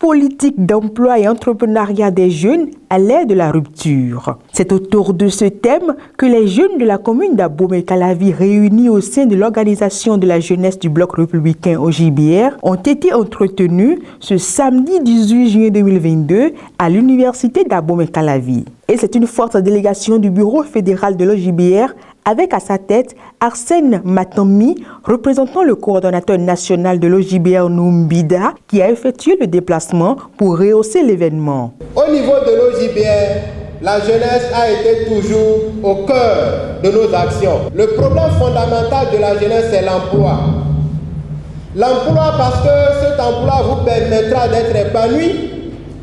politique d'emploi et entrepreneuriat des jeunes à l'ère de la rupture. C'est autour de ce thème que les jeunes de la commune d'Abomey-Calavi réunis au sein de l'organisation de la jeunesse du bloc républicain OJBR ont été entretenus ce samedi 18 juin 2022 à l'université d'Abomey-Calavi. Et c'est une forte délégation du bureau fédéral de l'OJBR avec à sa tête Arsène Matammi, représentant le coordonnateur national de l'OJBR Numbida, qui a effectué le déplacement pour rehausser l'événement. Au niveau de l'OJBR, la jeunesse a été toujours au cœur de nos actions. Le problème fondamental de la jeunesse, c'est l'emploi. L'emploi parce que cet emploi vous permettra d'être épanoui,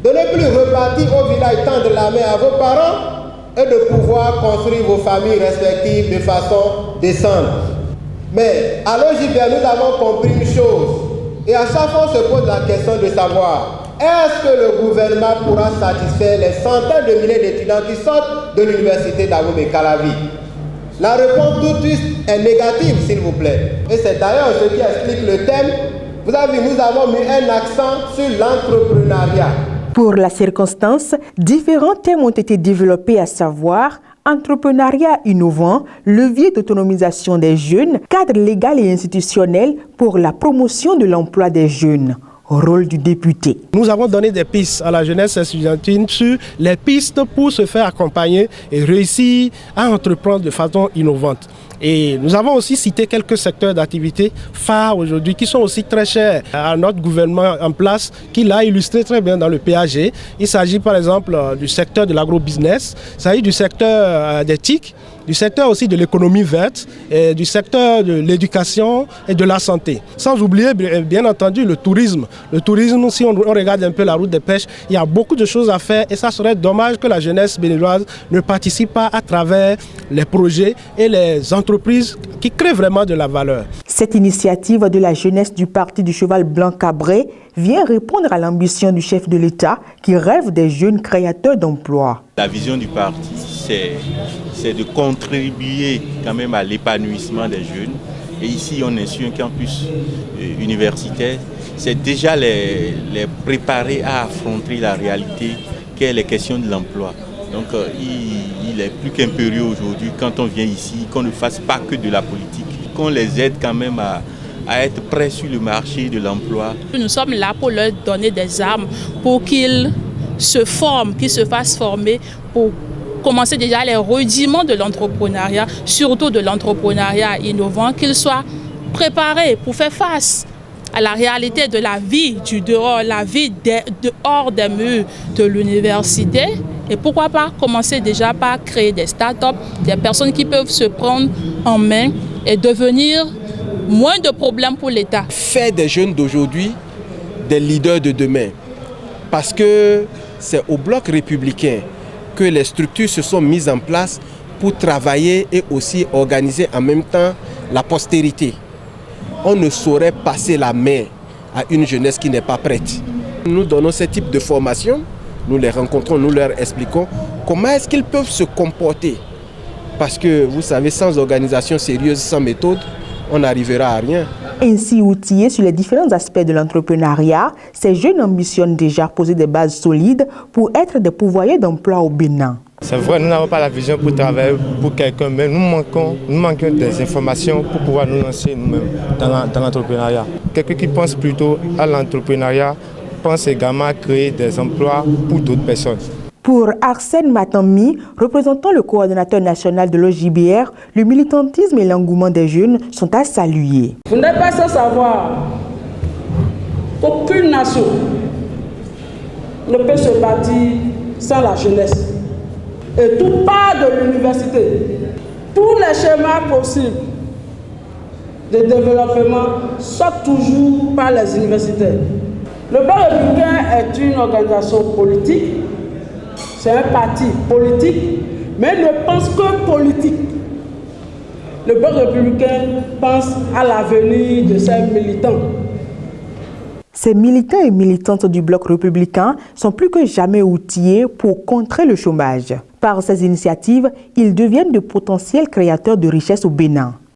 de ne plus repartir au village tendre la main à vos parents, et de pouvoir construire vos familles respectives de façon décente. Mais à l'OJBR, nous avons compris une chose, et à chaque fois on se pose la question de savoir, est-ce que le gouvernement pourra satisfaire les centaines de milliers d'étudiants qui sortent de l'université d'Abomey-Calavi? La réponse tout de suite est négative, s'il vous plaît. Et c'est d'ailleurs ce qui explique le thème. Vous avez vu, nous avons mis un accent sur l'entrepreneuriat. Pour la circonstance, différents thèmes ont été développés, à savoir entrepreneuriat innovant, levier d'autonomisation des jeunes, cadre légal et institutionnel pour la promotion de l'emploi des jeunes. Rôle du député. Nous avons donné des pistes à la jeunesse estudiantine sur les pistes pour se faire accompagner et réussir à entreprendre de façon innovante. Et nous avons aussi cité quelques secteurs d'activité phares aujourd'hui qui sont aussi très chers à notre gouvernement en place, qui l'a illustré très bien dans le PAG. Il s'agit par exemple du secteur de l'agrobusiness, il s'agit du secteur des TIC, du secteur aussi de l'économie verte, et du secteur de l'éducation et de la santé. Sans oublier bien entendu le tourisme. Le tourisme, si on regarde un peu la route des pêches, il y a beaucoup de choses à faire et ça serait dommage que la jeunesse béninoise ne participe pas à travers les projets et les entreprises qui créent vraiment de la valeur. Cette initiative de la jeunesse du Parti du Cheval Blanc Cabré vient répondre à l'ambition du chef de l'État qui rêve des jeunes créateurs d'emplois. La vision du parti, c'est de contribuer quand même à l'épanouissement des jeunes. Et ici, on est sur un campus universitaire. C'est déjà les préparer à affronter la réalité qu'est les questions de l'emploi. Donc, il est plus qu'impérieux aujourd'hui, quand on vient ici, qu'on ne fasse pas que de la politique, qu'on les aide quand même à être prêts sur le marché de l'emploi. Nous sommes là pour leur donner des armes, pour qu'ils se forment, qu'ils se fassent former, pour commencer déjà les rudiments de l'entrepreneuriat, surtout de l'entrepreneuriat innovant, qu'ils soient préparés pour faire face à la réalité de la vie du dehors, la vie dehors des murs de l'université. Et pourquoi pas commencer déjà par créer des start-up, des personnes qui peuvent se prendre en main et devenir moins de problèmes pour l'État. Faire des jeunes d'aujourd'hui des leaders de demain. Parce que c'est au bloc républicain que les structures se sont mises en place pour travailler et aussi organiser en même temps la postérité. On ne saurait passer la main à une jeunesse qui n'est pas prête. Nous donnons ce type de formation, nous les rencontrons, nous leur expliquons comment est-ce qu'ils peuvent se comporter. Parce que vous savez, sans organisation sérieuse, sans méthode, on n'arrivera à rien. Ainsi outillés sur les différents aspects de l'entrepreneuriat, ces jeunes ambitionnent déjà poser des bases solides pour être des pourvoyeurs d'emplois au Bénin. C'est vrai, nous n'avons pas la vision pour travailler pour quelqu'un, mais nous manquons des informations pour pouvoir nous lancer nous-mêmes dans l'entrepreneuriat. Quelqu'un qui pense plutôt à l'entrepreneuriat pense également à créer des emplois pour d'autres personnes. Pour Arsène Matammi, représentant le coordonnateur national de l'OJBR, le militantisme et l'engouement des jeunes sont à saluer. Vous n'êtes pas sans savoir qu'aucune nation ne peut se bâtir sans la jeunesse. Et tout part de l'université. Tous les schémas possibles de développement sortent toujours par les universitaires. Le Bloc républicain est une organisation politique. C'est un parti politique, mais ne pense que politique. Le Bloc républicain pense à l'avenir de ses militants. Ces militants et militantes du Bloc républicain sont plus que jamais outillés pour contrer le chômage. Par ces initiatives, ils deviennent de potentiels créateurs de richesses au Bénin.